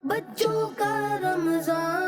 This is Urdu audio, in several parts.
بچوں کا رمضان،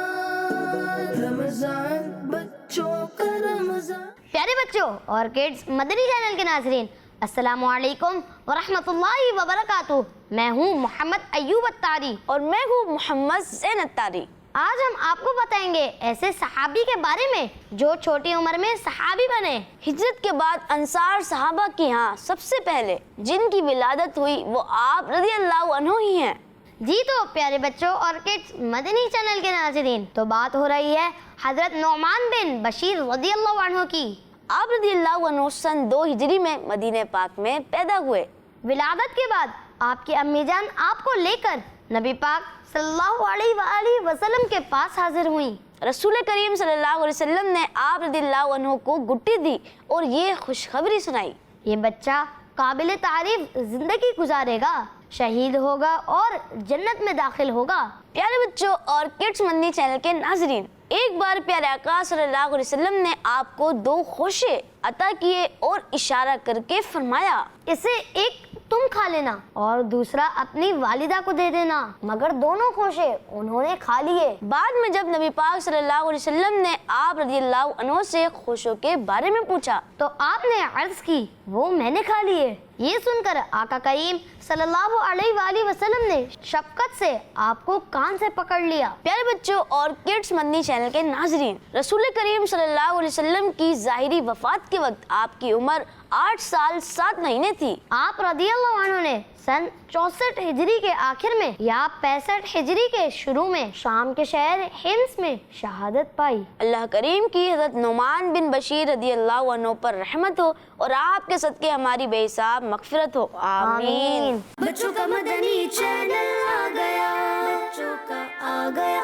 رمضان بچوں کا رمضان۔ پیارے بچوں اور کڈز مدنی چینل کے ناظرین، السلام علیکم ورحمۃ اللہ وبرکاتہ۔ میں ہوں محمد ایوب اتاری اور میں ہوں محمد زین اتاری۔ آج ہم آپ کو بتائیں گے ایسے صحابی کے بارے میں جو چھوٹی عمر میں صحابی بنے۔ ہجرت کے بعد انصار صحابہ کی ہاں سب سے پہلے جن کی ولادت ہوئی وہ آپ رضی اللہ عنہ ہی ہیں۔ جی تو پیارے بچوں اور کڈز مدنی چینل کے ناظرین، تو بات ہو رہی ہے حضرت نعمان بن بشیر رضی اللہ عنہ کی۔ آپ رضی اللہ عنہ سن 2 ہجری میں مدینہ پاک میں پیدا ہوئے۔ ولادت کے بعد آپ کی امی جان آپ کو لے کر نبی پاک صلی اللہ علیہ وآلہ وسلم کے پاس حاضر ہوئیں۔ رسول کریم صلی اللہ علیہ وسلم نے آپ رضی اللہ عنہ کو گٹی دی اور یہ خوشخبری سنائی، یہ بچہ قابل تعریف زندگی گزارے گا، شہید ہوگا اور جنت میں داخل ہوگا۔ پیارے بچوں اور کڈز مدنی چینل کے ناظرین، ایک بار پیارے آقا صلی اللہ علیہ وسلم نے آپ کو 2 خوشے عطا کیے اور اشارہ کر کے فرمایا، اسے ایک تم کھا لینا اور دوسرا اپنی والدہ کو دے دینا، مگر دونوں خوشے انہوں نے کھا لیے۔ بعد میں جب نبی پاک صلی اللہ علیہ وسلم نے آپ رضی اللہ عنہ سے خوشوں کے بارے میں پوچھا تو آپ نے عرض کی وہ میں نے کھا لیے۔ یہ سن کر آقا کریم صلی اللہ علیہ وآلہ وسلم نے شفقت سے آپ کو کان سے پکڑ لیا۔ پیارے بچوں اور کڈز مدنی چینل کے ناظرین، رسول کریم صلی اللہ علیہ وسلم کی ظاہری وفات کے وقت آپ کی عمر 8 سال 7 مہینے تھی۔ آپ رضی اللہ عنہ نے سن 64 ہجری کے آخر میں یا 65 ہجری کے شروع میں شام کے شہر حمص میں شہادت پائی۔ اللہ کریم کی حضرت نعمان بن بشیر رضی اللہ عنہ پر رحمت ہو اور آپ کے صدقے ہماری بے حساب مغفرت ہو، آمین۔ بچوں کا مدنی چینل آ گیا، بچوں کا آ گیا